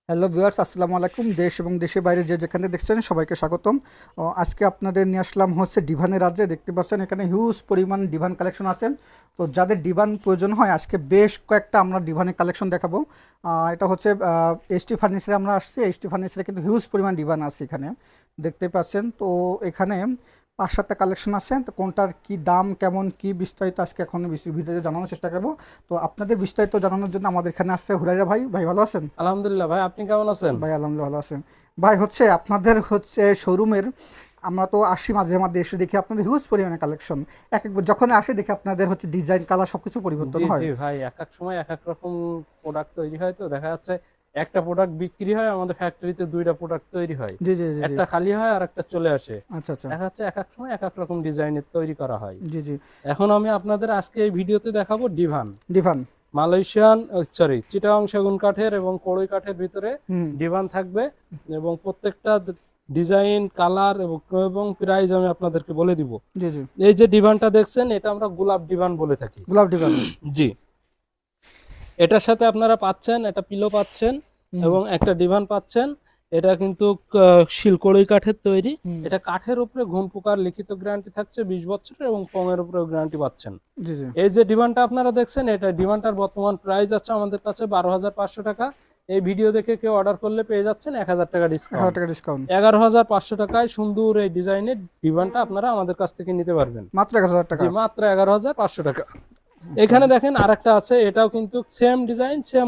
Hello viewers, আসসালামু আলাইকুম। দেশ এবং দেশের বাইরে যে যেখানে দেখছেন সবাইকে স্বাগতম। আজকে আপনাদের নিয়ে আসলাম হচ্ছে ডিভানের রাজ্যে। দেখতে পাচ্ছেন এখানে হিউজ পরিমাণ ডিভান কালেকশন আছে। তো যাদের ডিভান প্রয়োজন হয় আজকে বেশ কয়েকটা আমরা ডিভানের কালেকশন দেখাবো। এটা হচ্ছে এসটি ফার্নিচারে আমরা আসছি। এসটি ফার্নিচারে কিন্তু হিউজ পরিমাণ ডিভান আছে এখানে, দেখতে পাচ্ছেন। তো এখানে 5-7টা কালেকশন আছে। তো কোনটার কি দাম, কেমন কি বিস্তারিত আজকে এখন ভিডিওতে জানানোর চেষ্টা করবো। তো আপনাদের বিস্তারিত জানানোর জন্য আমাদের এখানে আসছে হুরাইরা ভাই। ভাই ভালো আছেন? আলহামদুলিল্লাহ ভাই, আপনি কেমন আছেন? ভাই আলহামদুলিল্লাহ ভালো আছেন। ভাই হচ্ছে আপনাদের হচ্ছে শোরুমের, আমরা তো আসি মাঝে মাঝে, এসে দেখি আপনাদের হিউজ পরিমাণে কালেকশন। একবার যখন আসে দেখি আপনাদের হচ্ছে ডিজাইন, কালার সবকিছু পরিবর্তন জি হয়। জি ভাই, এক এক সময় এক এক রকম প্রোডাক্ট তৈরি হয়। তো দেখা যাচ্ছে একটা প্রোডাক্ট বিক্রি হয়, আমাদের ফ্যাক্টরিতে দুইটা প্রোডাক্ট তৈরি হয়। জি জি জি জি। একটা খালি হয় আর একটা চলে আসে। আচ্ছা আচ্ছা। দেখা যাচ্ছে এক এক সময় এক এক রকম ডিজাইনের তৈরি করা হয়। জি জি। এখন আমি আপনাদের আজকে এই ভিডিওতে দেখাবো ডিভান। ডিভান। মালয়েশিয়ান চিটাগাং সেগুন কাঠের এবং কড়ই কাঠের ভিতরে হুম। ডিভান থাকবে। এবং প্রত্যেকটা ডিজাইন, কালার এবং প্রাইস আমি আপনাদেরকে বলে দিব। জি জি। এই যে ডিভানটা দেখছেন, এটা আমরা গোলাপ ডিভান বলে থাকি। গোলাপ ডিভান। জি, এটার সাথে আপনারা পাচ্ছেন একটা পিলো পাচ্ছেন হুম এবং একটা ডিভান পাচ্ছেন। এটা কিন্তু শিলকড়ই কাঠের তৈরি। হুম। এটা কাঠের উপরে ঘুন পোকার লিখিত গ্যারান্টি থাকছে 20 বছরের এবং পঙের উপরে গ্যারান্টি পাচ্ছেন। জি জি। এই যে ডিভানটা আপনারা দেখছেন, এটা ডিভানটার বর্তমান প্রাইস আছে আমাদের কাছে 12,500 টাকা। এই ভিডিও দেখে কেউ অর্ডার করলে পেয়ে যাচ্ছেন 1,000 টাকা 1000 ডিসকাউন্ট। টাকা ডিসকাউন্ট। 11,500 টাকায় সুন্দর এই ডিজাইনের ডিভানটা আপনারা আমাদের কাছ থেকে নিতে পারবেন। মাত্র 1000 টাকা। জি, মাত্র 11,500 টাকা। এখানে দেখেন আরেকটা আছে, এটাও কিন্তু সেম ডিজাইন, সেম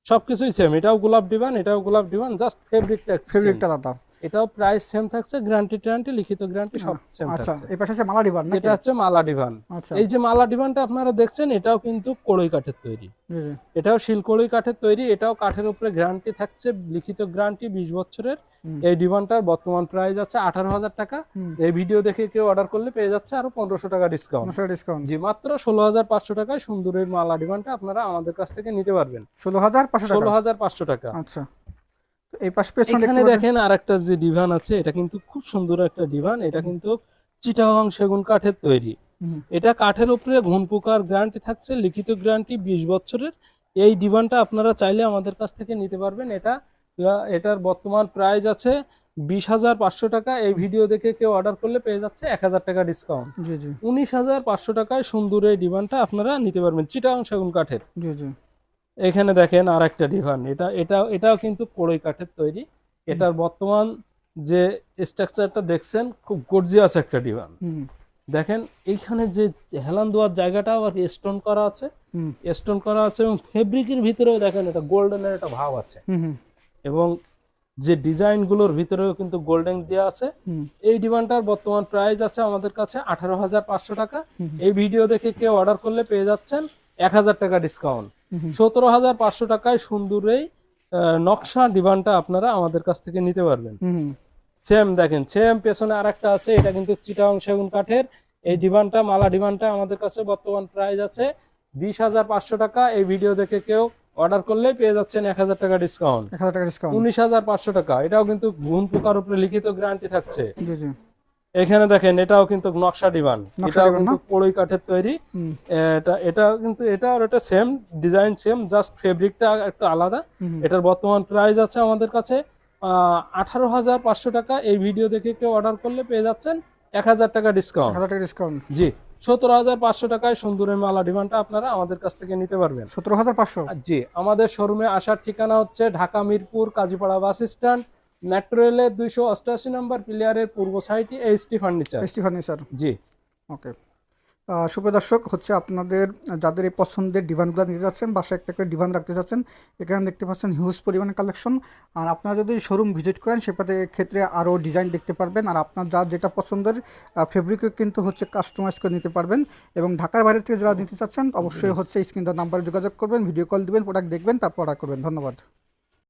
সবকিছুই সেম। এটাও গোলাপ ডিভান, এটাও গোলাপ ডিভান, জাস্ট ফেব্রিকটা একটু চেঞ্জ। ফেব্রিকটা আলাদা। এটাও প্রাইস সেম থাকছে, গ্যারান্টি লিখিত গ্যারান্টি সব সেম আচ্ছা, থাকছে। এই পাশে আছে মালা ডিভান নাকি? এটা হচ্ছে মালা ডিভান। আচ্ছা। এই যে মালা ডিভানটা আপনারা দেখছেন, এটাও কিন্তু কড়ই কাঠের তৈরি। জি জি। এটাও শিলকড়ই কাঠের তৈরি। এটাও কাঠের উপরে গ্যারান্টি থাকছে, লিখিত গ্যারান্টি 20 বছরের। হুম এই ডিভানটার বর্তমান প্রাইস আছে 18,000 টাকা। হুম। এই ভিডিও দেখে কেউ অর্ডার করলে পেয়ে যাচ্ছে আরো 1500 টাকা ডিসকাউন্ট। 1500 ডিসকাউন্ট। জি, মাত্র 16,500 টাকায় সুন্দরের মালা ডিভানটা আপনারা আমাদের কাছ থেকে নিতে পারবেন। 16500 টাকা। 16,500 টাকা। আচ্ছা। তো এই পাশে পেছনে দেখতে এখানে পাচ্ছেন। দেখেন আরেকটা যে ডিভান আছে, এটা কিন্তু খুব সুন্দর একটা ডিভান। এটা কিন্তু চিটাগাং সেগুন কাঠের তৈরি। হুম এটা কাঠের উপরে ঘুন পোকার গ্যারান্টি থাকছে, লিখিত গ্যারান্টি 20 বছরের। এই ডিভানটা আপনারা চাইলে আমাদের কাছ থেকে নিতে পারবেন। এটার বর্তমান প্রাইস আছে 20,500 টাকা। এই ভিডিও দেখে কেউ অর্ডার করলে পেয়ে যাচ্ছে 1,000 টাকা ডিসকাউন্ট। জি জি 19,500 টাকায় সুন্দর এই ডিভানটা আপনারা নিতে পারবেন চিটাগাং সেগুন কাঠের। জি জি। এখানে দেখেন আর একটা ডিভান, এটাও কিন্তু কড়ই কাঠের তৈরি। এটার বর্তমান যে স্ট্রাকচারটা দেখছেন, খুব গর্জিয়াস একটা ডিভান। হুম দেখেন এইখানে যে হেলান দেওয়ার জায়গাটা আবার স্টোন করা আছে, হুম স্টোন করা আছে এবং ফেব্রিকের ভিতরেও দেখেন এটা গোল্ডেনের একটা ভাব আছে। হুম হুম এবং যে ডিজাইনগুলোর ভিতরেও কিন্তু গোল্ডেন দেওয়া আছে। হুম এই ডিভানটার বর্তমান প্রাইস আছে আমাদের কাছে 18,500 টাকা। হুম এই ভিডিও দেখে কেউ অর্ডার করলে পেয়ে যাচ্ছেন 1,000 টাকা ডিসকাউন্ট। হুম 17,500 টাকায় সুন্দর এই নকশা ডিভানটা আপনারা আমাদের কাছ থেকে নিতে পারবেন। হুম। সেম দেখেন, সেম পেছনে আরেকটা আছে, এটা কিন্তু চিটাগাং সেগুন কাঠের। এই ডিভানটা, মালা ডিভানটা আমাদের কাছে বর্তমান প্রাইস আছে 20,500 টাকা। এই ভিডিও দেখে কেউ অর্ডার করলেই পেয়ে যাচ্ছেন 1,000 টাকা ডিসকাউন্ট। 1000 টাকা ডিসকাউন্ট। 19,500 টাকা। এটাও কিন্তু ঘুন পোকার উপরে লিখিত গ্যারান্টি থাকছে। জি জি। এখানে দেখেন এটাও কিন্তু নকশা ডিভান, নকশা এটাও ডিভান কিন্তু না? কড়ই কাঠের তৈরি। হুম এটা কিন্তু এটা আর এটা সেম ডিজাইন, সেম, জাস্ট ফেব্রিকটা একটু আলাদা। হুম এটার বর্তমান প্রাইস আছে আমাদের কাছে 18,500 টাকা। এই ভিডিও দেখে কেউ অর্ডার করলে পেয়ে যাচ্ছেন 1,000 টাকা ডিসকাউন্ট। 1000 টাকা ডিসকাউন্ট। জি, 17,500 টাকায় সুন্দরের মালা ডিভানটা আপনারা আমাদের কাছ থেকে নিতে পারবেন। 17500। জি, আমাদের শোরুমে আসার ঠিকানা হচ্ছে Dhaka Mirpur Kazipara bus stand, metro রেলের 288 নম্বর প্লেয়ারের পূর্ব সাইডে এইচটি ফার্নিচার। ST furniture. জি। ওকে। সুপ্রিয় দর্শক, হচ্ছে আপনাদের যাদের এই পছন্দের ডিভানগুলো নিতে যাচ্ছেন, বাসায় একটা করে ডিভান রাখতে যাচ্ছেন, এখানে দেখতে পাচ্ছেন হিউজ পরিমাণে কালেকশন। আর আপনারা যদি শোরুম ভিজিট করেন সেটাতে ক্ষেত্রে আরও ডিজাইন দেখতে পারবেন। আর আপনার যার যেটা পছন্দের ফেব্রিকও কিন্তু হচ্ছে কাস্টমাইজ করে নিতে পারবেন। এবং ঢাকার বাইরে থেকে যারা নিতে চাচ্ছেন অবশ্যই হচ্ছে স্ক্রিন নাম্বারে যোগাযোগ করবেন, ভিডিও কল দিবেন, প্রোডাক্ট দেখবেন, তারপর অর্ডার করবেন। ধন্যবাদ।